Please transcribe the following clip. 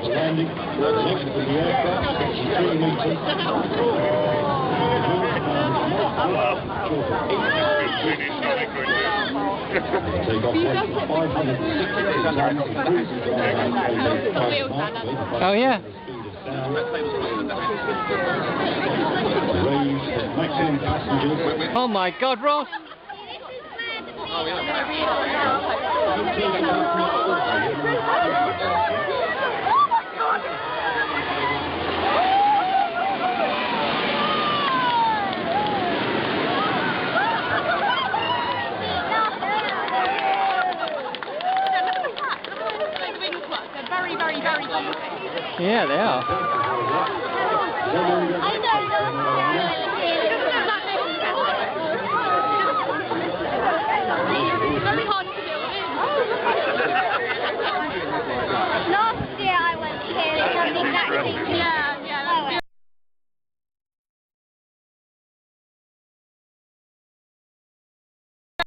landing, next to the aircraft, 3 metres. Take off 560. Oh yeah. Raise maximum passengers. Oh my God, Ross! Very, very, very complicated. Yeah, they are. I know.